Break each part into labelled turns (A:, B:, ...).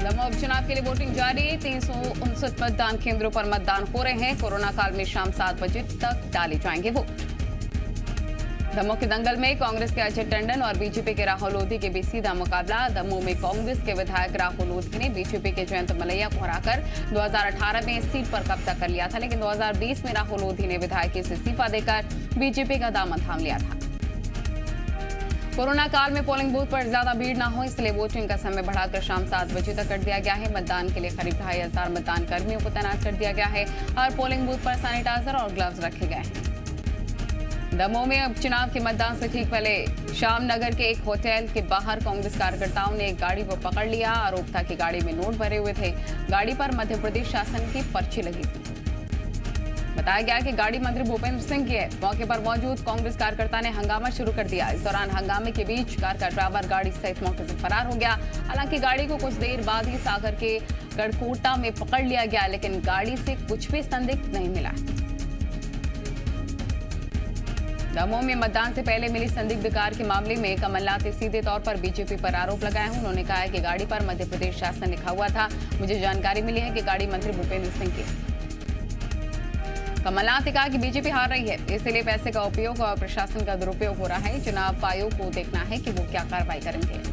A: दमोह उपचुनाव के लिए वोटिंग जारी। 359 मतदान केंद्रों पर मतदान हो रहे हैं। कोरोना काल में शाम 7 बजे तक डाले जाएंगे वोट। दमोह के दंगल में कांग्रेस के अजय टंडन और बीजेपी के राहुल लोधी के बीच सीधा मुकाबला। दमोह में कांग्रेस के विधायक राहुल लोधी ने बीजेपी के जयंत मलैया को हराकर 2018 में इस सीट पर कब्जा कर लिया था, लेकिन 2020 में राहुल लोधी ने विधायकी से इस्तीफा देकर बीजेपी का दामन थाम लिया था। कोरोना काल में पोलिंग बूथ पर ज्यादा भीड़ न हो, इसलिए वोटिंग का समय बढ़ाकर शाम 7 बजे तक कर दिया गया है। मतदान के लिए करीब 2500 मतदान कर्मियों को तैनात कर दिया गया है और पोलिंग बूथ पर सैनिटाइजर और ग्लव्स रखे गए हैं। दमोह में उपचुनाव के मतदान से ठीक पहले शाम नगर के एक होटल के बाहर कांग्रेस कार्यकर्ताओं ने एक गाड़ी को पकड़ लिया। आरोप था कि गाड़ी में नोट भरे हुए थे। गाड़ी पर मध्य प्रदेश शासन की पर्ची लगी थी। बताया गया कि गाड़ी मंत्री भूपेंद्र सिंह की है। मौके पर मौजूद कांग्रेस कार्यकर्ता ने हंगामा शुरू कर दिया। इस दौरान हंगामे के बीच कार का ड्राइवर गाड़ी सहित मौके से फरार हो गया। हालांकि गाड़ी को कुछ देर बाद ही सागर के गढ़कोटा में पकड़ लिया गया, लेकिन गाड़ी से कुछ भी संदिग्ध नहीं मिला। दमोह में मतदान से पहले मिली संदिग्ध कार के मामले में कमलनाथ ने सीधे तौर पर बीजेपी पर आरोप लगाए हैं। उन्होंने कहा है कि गाड़ी पर मध्य प्रदेश शासन लिखा हुआ था। मुझे जानकारी मिली है कि गाड़ी मंत्री भूपेंद्र सिंह की। कमलनाथ ने कहा कि बीजेपी हार रही है, इसलिए पैसे का उपयोग और प्रशासन का दुरुपयोग हो रहा है। चुनाव आयोग को देखना है कि वो क्या कार्रवाई करेंगे।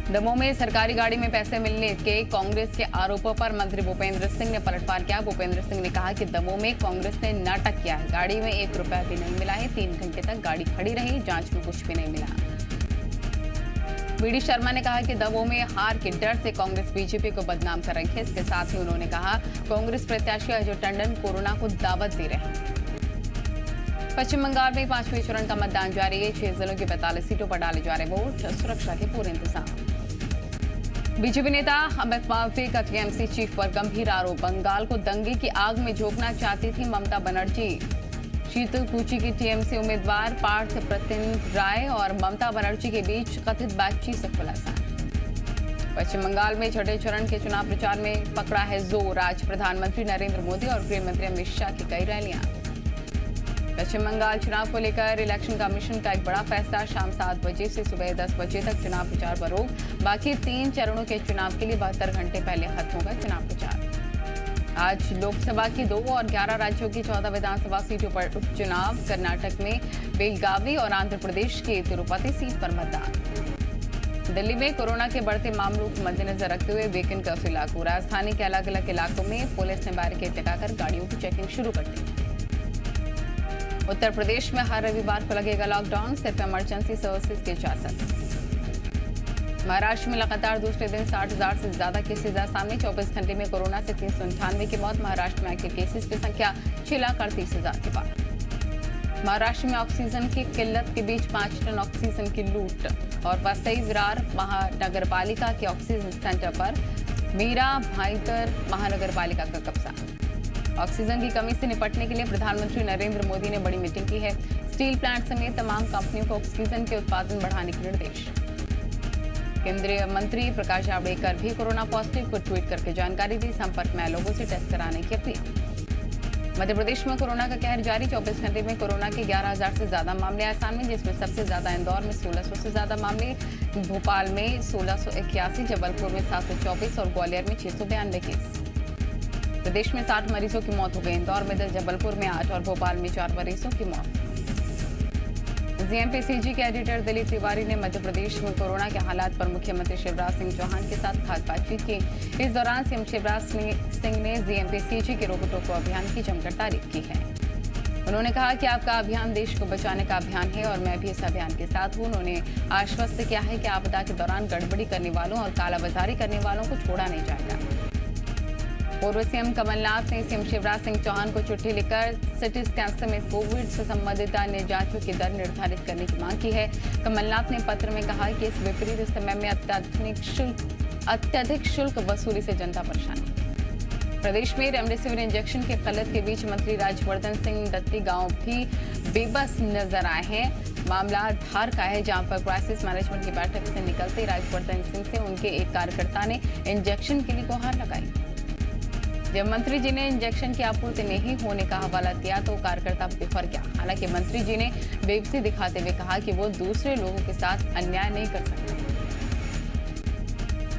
A: दमोह में सरकारी गाड़ी में पैसे मिलने के कांग्रेस के आरोपों पर मंत्री भूपेंद्र सिंह ने पलटवार किया। भूपेंद्र सिंह ने कहा कि दमोह में कांग्रेस ने नाटक किया है। गाड़ी में 1 रुपया भी नहीं मिला है। 3 घंटे तक गाड़ी खड़ी रही, जांच में कुछ भी नहीं मिला। वीडी शर्मा ने कहा कि दमोह में हार के डर से कांग्रेस बीजेपी को बदनाम कर रही है। इसके साथ ही उन्होंने कहा कांग्रेस प्रत्याशी अजय टंडन कोरोना को दावत दे रहे हैं। पश्चिम बंगाल में 5वें चरण का मतदान जारी है। 6 जिलों की 42 सीटों पर डाले जा रहे वोट। सुरक्षा के पूरे इंतजाम। बीजेपी नेता अमित मालवीय का टीएमसी चीफ पर गंभीर आरोप। बंगाल को दंगे की आग में झोंकना चाहती थी ममता बनर्जी। शीतलकुची की टीएमसी उम्मीदवार पार्थ प्रतिम राय और ममता बनर्जी के बीच कथित बातचीत से खुलासा। पश्चिम बंगाल में छठे चरण के चुनाव प्रचार में पकड़ा है जोर। आज प्रधानमंत्री नरेंद्र मोदी और गृह मंत्री अमित शाह की कई रैलियां। पश्चिम बंगाल चुनाव को लेकर इलेक्शन कमीशन का एक बड़ा फैसला। शाम 7 बजे से सुबह 10 बजे तक चुनाव प्रचार पर रोक। बाकी 3 चरणों के चुनाव के लिए 72 घंटे पहले खत्म होगा चुनाव प्रचार। आज लोकसभा की 2 और 11 राज्यों की 14 विधानसभा सीटों पर उपचुनाव। कर्नाटक में बेलगावी और आंध्र प्रदेश की तिरुपति सीट पर मतदान। दिल्ली में कोरोना के बढ़ते मामलों को मद्देनजर रखते हुए वीकेंड कर्फ्यू लागू। राजधानी के अलग अलग इलाकों में पुलिस ने बैरिकेड लगाकर गाड़ियों की चेकिंग शुरू कर दी। उत्तर प्रदेश में हर रविवार को लगेगा लॉकडाउन। सिर्फ इमरजेंसी सर्विसेज की इजाजत। महाराष्ट्र में लगातार दूसरे दिन 60,000 से ज्यादा केसेज आए सामने। 24 घंटे में कोरोना से 398 की मौत। महाराष्ट्र में एक्टिव केसेज की संख्या 6,38,000 के पार। महाराष्ट्र में ऑक्सीजन की किल्लत के बीच 5 टन ऑक्सीजन की लूट। और वसई विरार महानगर पालिका के ऑक्सीजन सेंटर पर मीरा भाईतर महानगर पालिका का कब्जा। ऑक्सीजन की कमी से निपटने के लिए प्रधानमंत्री नरेंद्र मोदी ने बड़ी मीटिंग की है। स्टील प्लांट समेत तमाम कंपनियों को ऑक्सीजन के उत्पादन बढ़ाने के निर्देश। केंद्रीय मंत्री प्रकाश जावड़ेकर भी कोरोना पॉजिटिव को ट्वीट करके जानकारी दी। संपर्क में आए लोगों से टेस्ट कराने की अपील। मध्य प्रदेश में कोरोना का कहर जारी। 24 घंटे में कोरोना के 11,000 से ज्यादा मामले आए सामने, जिसमें सबसे ज्यादा इंदौर में 1600 से ज्यादा मामले, भोपाल में 1681, जबलपुर में 724 और ग्वालियर में 692 केस। प्रदेश में 60 मरीजों की मौत हो गई। इंदौर में 10, जबलपुर में 8 और भोपाल में 4 मरीजों की मौत। जीएमपीसीजी के एडिटर दिलीप तिवारी ने मध्य प्रदेश में कोरोना के हालात पर मुख्यमंत्री शिवराज सिंह चौहान के साथ खास बातचीत की। इस दौरान सीएम शिवराज सिंह ने जीएमपीसीजी के रोको टोको अभियान की जमकर तारीफ की है। उन्होंने कहा कि आपका अभियान देश को बचाने का अभियान है और मैं भी इस अभियान के साथ हूं। उन्होंने आश्वस्त किया है कि आपदा के दौरान गड़बड़ी करने वालों और कालाबाजारी करने वालों को छोड़ा नहीं जाएगा। पूर्व सीएम कमलनाथ ने सीएम शिवराज सिंह चौहान को चिट्ठी लिखकर सिटी स्कैन समेत कोविड से संबंधित अन्य जांचों की दर निर्धारित करने की मांग की है। कमलनाथ ने पत्र में कहा कि इस विपरीत समय में अत्यधिक शुल्क वसूली से जनता परेशान है। प्रदेश में रेमडेसिविर इंजेक्शन की किल्लत के बीच मंत्री राज्यवर्धन सिंह दत्ती गांव भी बेबस नजर आए हैं। मामला धार का है, जहां पर क्राइसिस मैनेजमेंट की बैठक से निकलते राज्यवर्धन सिंह से उनके एक कार्यकर्ता ने इंजेक्शन के लिए गुहार लगाई। जब मंत्री जी ने इंजेक्शन की आपूर्ति नहीं होने का हवाला दिया तो कार्यकर्ता बिफर गया। हालांकि मंत्री जी ने बेबसी दिखाते हुए कहा कि वो दूसरे लोगों के साथ अन्याय नहीं कर सकते।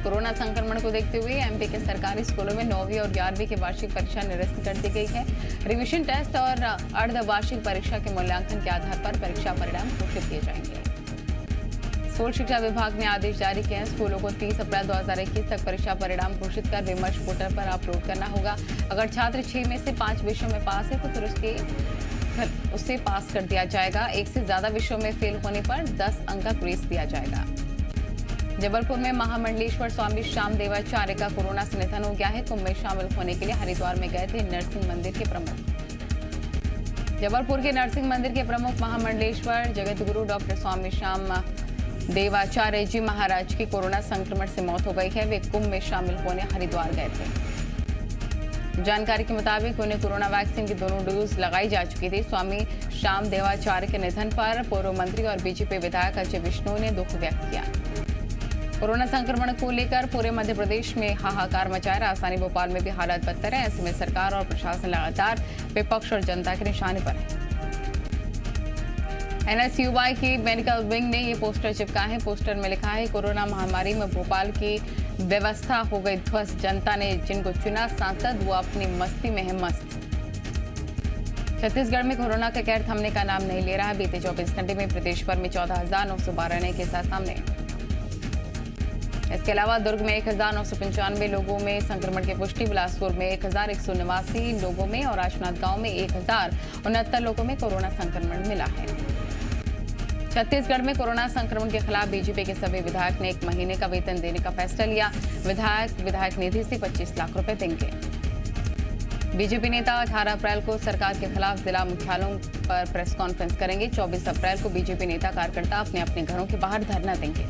A: कोरोना संक्रमण को देखते हुए एमपी के सरकारी स्कूलों में 9वीं और 11वीं की वार्षिक परीक्षा निरस्त कर दी गई है। रिवीजन टेस्ट और अर्धवार्षिक परीक्षा के मूल्यांकन के आधार पर परीक्षा परिणाम घोषित किए जाएंगे। स्कूल शिक्षा विभाग ने आदेश जारी किए हैं। स्कूलों को 30 अप्रैल 2021 तक परीक्षा परिणाम घोषित कर विमर्श पोर्टल पर अपलोड करना होगा। अगर छात्र 6 में से 5 विषयों में पास है तो फिर उसे पास कर दिया जाएगा। 1 से ज्यादा विषयों में फेल होने पर 10 अंक का ग्रेस दिया जाएगा। जबलपुर में महामंडलेश्वर स्वामी श्याम देवाचार्य का कोरोना से निधन हो गया है। कुंभ में शामिल होने के लिए हरिद्वार में गए थे नरसिंह मंदिर के प्रमुख। जबलपुर के नरसिंह मंदिर के प्रमुख महामंडलेश्वर जगतगुरु डॉक्टर स्वामी श्याम देवाचार्य जी महाराज की कोरोना संक्रमण से मौत हो गई है। वे कुंभ में शामिल होने हरिद्वार गए थे। जानकारी के मुताबिक उन्हें कोरोना वैक्सीन की दोनों डोज लगाई जा चुकी थी। स्वामी श्याम देवाचार्य के निधन पर पूर्व मंत्री और बीजेपी विधायक अजय विष्णु ने दुख व्यक्त किया। कोरोना संक्रमण को लेकर पूरे मध्य प्रदेश में हाहाकार मचा है। राजधानी भोपाल में भी हालात बदतर है। ऐसे में सरकार और प्रशासन लगातार विपक्ष और जनता के निशाने पर है। एनएसयूआई की मेडिकल विंग ने ये पोस्टर चिपका है। पोस्टर में लिखा है, कोरोना महामारी में भोपाल की व्यवस्था हो गई ध्वस्त। जनता ने जिनको चुना सांसद वो अपनी मस्ती में है मस्त। छत्तीसगढ़ में कोरोना का कहर थमने का नाम नहीं ले रहा। बीते 24 घंटे में प्रदेश भर में 14,912 नए केस सामने। इसके अलावा दुर्ग में 1,995 लोगों में संक्रमण की पुष्टि, बिलासपुर में 1,189 लोगों में और राजनांदगांव में 1,069 लोगों में कोरोना संक्रमण मिला है। छत्तीसगढ़ में कोरोना संक्रमण के खिलाफ बीजेपी के सभी विधायक ने 1 महीने का वेतन देने का फैसला लिया। विधायक निधि से 25 लाख रुपए देंगे। बीजेपी नेता 18 अप्रैल को सरकार के खिलाफ जिला मुख्यालयों पर प्रेस कॉन्फ्रेंस करेंगे। 24 अप्रैल को बीजेपी नेता कार्यकर्ता अपने अपने घरों के बाहर धरना देंगे।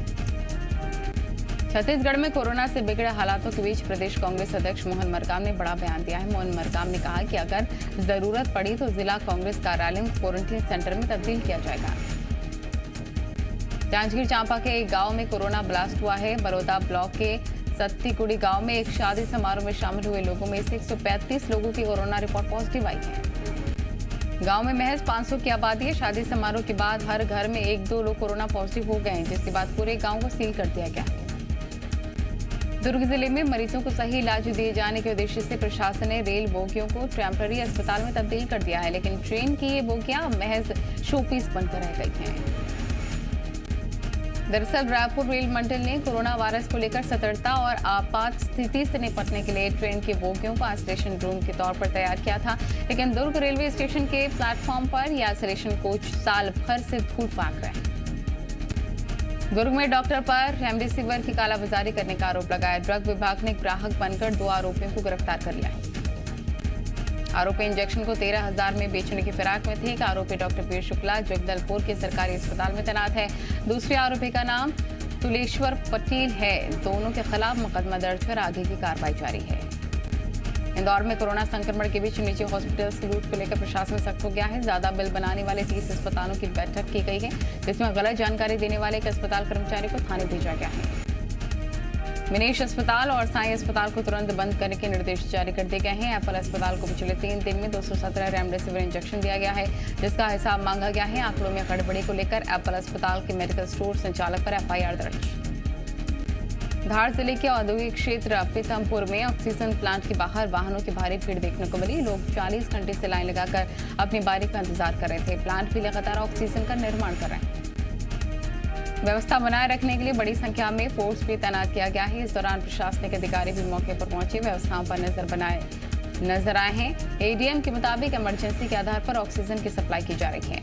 A: छत्तीसगढ़ में कोरोना से बिगड़े हालातों के बीच प्रदेश कांग्रेस अध्यक्ष मोहन मरकाम ने बड़ा बयान दिया है। मोहन मरकाम ने कहा कि अगर जरूरत पड़ी तो जिला कांग्रेस कार्यालय को क्वारंटीन सेंटर में तब्दील किया जाएगा। जांजगीर चांपा के एक गांव में कोरोना ब्लास्ट हुआ है। बरोदा ब्लॉक के सत्तीकुड़ी गांव में एक शादी समारोह में शामिल हुए लोगों में से 135 लोगों की कोरोना रिपोर्ट पॉजिटिव आई है। गांव में महज 500 की आबादी है। शादी समारोह के बाद हर घर में 1-2 लोग कोरोना पॉजिटिव हो गए हैं, जिसके बाद पूरे गांव को सील कर दिया गया है। दुर्ग जिले में मरीजों को सही इलाज दिए जाने के उद्देश्य से प्रशासन ने रेल बोगियों को टेम्पररी अस्पताल में तब्दील कर दिया है, लेकिन ट्रेन की ये बोगियां महज शोपीस बनकर रह गई हैं। दरअसल रायपुर रेल मंडल ने कोरोना वायरस को लेकर सतर्कता और आपात स्थिति से निपटने के लिए ट्रेन के बोगियों को आइसोलेशन रूम के तौर पर तैयार किया था, लेकिन दुर्ग रेलवे स्टेशन के प्लेटफॉर्म पर यह आइसोलेशन कोच साल भर से धूल फाक रहे हैं। दुर्ग में डॉक्टर पर रेमडेसिविर की कालाबाजारी करने का आरोप लगाया। ड्रग विभाग ने ग्राहक बनकर 2 आरोपियों को गिरफ्तार कर लिया है। आरोपी इंजेक्शन को 13,000 में बेचने की फिराक में थे। एक आरोपी डॉक्टर पीर शुक्ला जगदलपुर के सरकारी अस्पताल में तैनात है। दूसरे आरोपी का नाम तुलेश्वर पटेल है। दोनों के खिलाफ मुकदमा दर्ज कर आगे की कार्रवाई जारी है। इंदौर में कोरोना संक्रमण के बीच निजी हॉस्पिटल्स की लूट को लेकर प्रशासन सख्त हो गया है। ज्यादा बिल बनाने वाले 30 अस्पतालों की बैठक की गई है, जिसमें गलत जानकारी देने वाले एक अस्पताल कर्मचारी को थाने भेजा गया है। मिनेश अस्पताल और साई अस्पताल को तुरंत बंद करने के निर्देश जारी कर दिए गए हैं। एप्पल अस्पताल को पिछले 3 दिन में 217 रेमडेसिविर इंजेक्शन दिया गया है, जिसका हिसाब मांगा गया है। आंकड़ों में गड़बड़ी को लेकर एप्पल अस्पताल के मेडिकल स्टोर संचालक पर एफआईआर दर्ज। धार जिले के औद्योगिक क्षेत्र पीतमपुर में ऑक्सीजन प्लांट के बाहर वाहनों की भारी भीड़ देखने को मिली। लोग 40 घंटे से लाइन लगाकर अपनी बारी का इंतजार कर रहे थे। प्लांट भी लगातार ऑक्सीजन का निर्माण कर रहे हैं। व्यवस्था बनाए रखने के लिए बड़ी संख्या में फोर्स भी तैनात किया गया है। इस दौरान प्रशासनिक अधिकारी भी मौके पर पहुंचे व्यवस्थाओं पर नजर आए हैं। एडीएम के मुताबिक इमरजेंसी के आधार पर ऑक्सीजन की सप्लाई की जा रही है।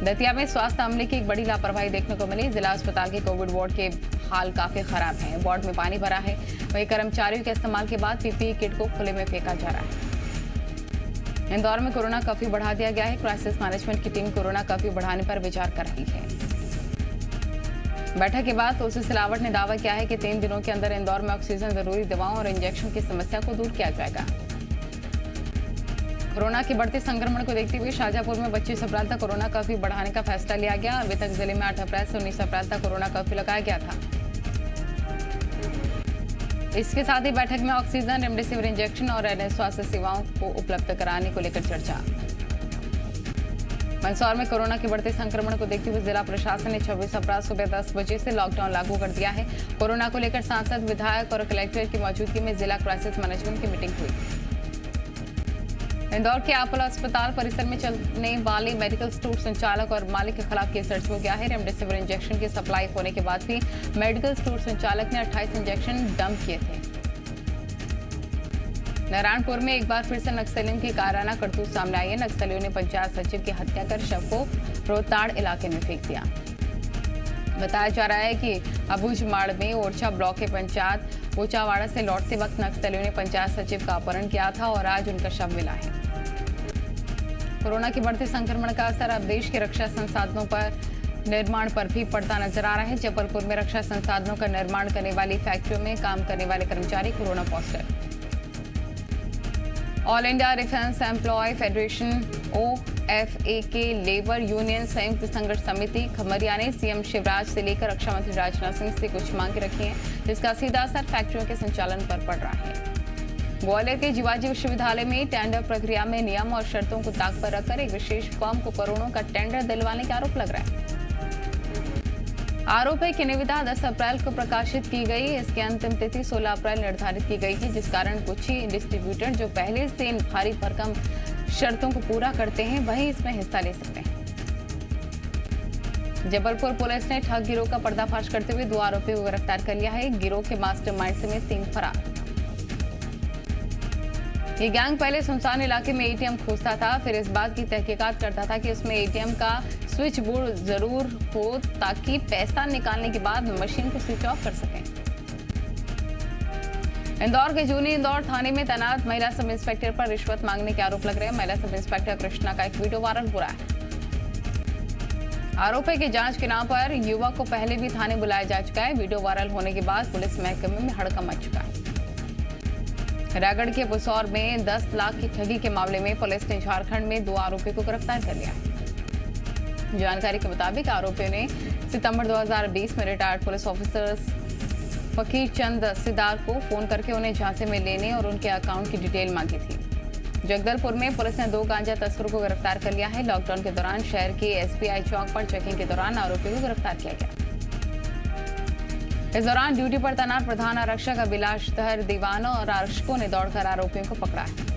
A: दतिया में स्वास्थ्य अमले की एक बड़ी लापरवाही देखने को मिली। जिला अस्पताल के कोविड वार्ड के हाल काफी खराब है। वार्ड में पानी भरा है। वहीं कर्मचारियों के इस्तेमाल के बाद पीपीई किट को खुले में फेंका जा रहा है। इंदौर में कोरोना कर्फ्यू बढ़ा दिया गया है। क्राइसिस मैनेजमेंट की टीम कोरोना कर्फ्यू बढ़ाने पर विचार कर रही है। बैठक के बाद तुलसी सिलावट ने दावा किया है कि 3 दिनों के अंदर इंदौर में ऑक्सीजन, जरूरी दवाओं और इंजेक्शन की समस्या को दूर किया जाएगा। कोरोना के बढ़ते संक्रमण को देखते हुए शाहजहांपुर में 25 अप्रैल तक कोरोना कर्फ्यू बढ़ाने का फैसला लिया गया। अभी तक जिले में 8 अप्रैल से 19 अप्रैल तक कोरोना कर्फ्यू लगाया गया था। इसके साथ ही बैठक में ऑक्सीजन, रेमडेसिविर इंजेक्शन और अन्य स्वास्थ्य सेवाओं को उपलब्ध कराने को लेकर चर्चा। मंदसौर में कोरोना के बढ़ते संक्रमण को देखते हुए जिला प्रशासन ने 26 अप्रैल सुबह 10 बजे से लॉकडाउन लागू कर दिया है। कोरोना को लेकर सांसद, विधायक और कलेक्टर की मौजूदगी में जिला क्राइसिस मैनेजमेंट की मीटिंग हुई। इंदौर के अपोलो अस्पताल परिसर में चलने वाले मेडिकल स्टोर संचालक और मालिक के खिलाफ केस दर्ज हो गया है। रेमडेसिविर इंजेक्शन की सप्लाई होने के बाद भी मेडिकल स्टोर संचालक ने 28 इंजेक्शन डंप किए थे। नारायणपुर में एक बार फिर से नक्सलियों की कायराना करतूत सामने आई है। नक्सलियों ने पंचायत सचिव की हत्या कर शव को रोहताड़ इलाके में फेंक दिया। बताया जा रहा है कि अबूझमाड़ में ओरछा ब्लॉक के पंचायत ऊंचावाड़ा से लौटते वक्त नक्सलियों ने पंचायत सचिव का अपहरण किया था और आज उनका शव मिला है। कोरोना के बढ़ते संक्रमण का असर अब देश के रक्षा संसाधनों पर निर्माण पर भी पड़ता नजर आ रहा है। जबलपुर में रक्षा संसाधनों का निर्माण करने वाली फैक्ट्रियों में काम करने वाले कर्मचारी corona positive. All India defence employ federation OFA के लेबर यूनियन संयुक्त संघर्ष समिति खमरिया ने सीएम शिवराज से लेकर रक्षा मंत्री राजनाथ सिंह से कुछ मांगे रखी हैं, जिसका सीधा असर फैक्ट्रियों के संचालन पर पड़ रहा है। ग्वालियर के जीवाजी विश्वविद्यालय में टेंडर प्रक्रिया में नियम और शर्तों को ताक पर रखकर एक विशेष फर्म को करोड़ों का टेंडर दिलवाने का आरोप लग रहा है। आरोप है कि निविदा 10 अप्रैल को प्रकाशित की गई। इसकी अंतिम तिथि 16 अप्रैल निर्धारित की गई थी, जिस कारण कुछ ही डिस्ट्रीब्यूटर जो पहले से इन भारी भरकम शर्तों को पूरा करते हैं वही इसमें हिस्सा ले सकते हैं। जबलपुर पुलिस ने ठग गिरोह का पर्दाफाश करते हुए 2 आरोपियों को गिरफ्तार कर लिया है। गिरोह के मास्टरमाइंड समेत 3 फरार। ये गैंग पहले सुनसान इलाके में ATM खोजता था, फिर इस बात की तहकीकात करता था कि उसमें ATM का स्विच बोर्ड जरूर हो ताकि पैसा निकालने के बाद मशीन को स्विच ऑफ कर सकें। इंदौर के जूनी इंदौर थाने में तैनात महिला सब इंस्पेक्टर पर रिश्वत मांगने के आरोप लग रहे हैं। महिला सब इंस्पेक्टर कृष्णा का एक वीडियो वायरल हो रहा है। आरोप है कि जांच के नाम पर युवक को पहले भी थाने बुलाया जा चुका है। वीडियो वायरल होने के बाद पुलिस महकमे में हड़कंप मच चुका है। रायगढ़ के बुसौर में 10 लाख की ठगी के मामले में पुलिस ने झारखंड में 2 आरोपियों को गिरफ्तार कर लिया है। जानकारी के मुताबिक आरोपियों ने सितंबर 2020 में retired police officer Fakir Chand Sidar को फोन करके उन्हें झांसे में लेने और उनके अकाउंट की डिटेल मांगी थी। जगदलपुर में पुलिस ने 2 गांजा तस्करों को गिरफ्तार कर लिया है। लॉकडाउन के दौरान शहर के SBI चौक पर चेकिंग के दौरान आरोपियों को गिरफ्तार किया गया। इस दौरान ड्यूटी पर तैनात प्रधान आरक्षक अभिलाष धर दीवानों और आरक्षकों ने दौड़कर आरोपियों को पकड़ा है।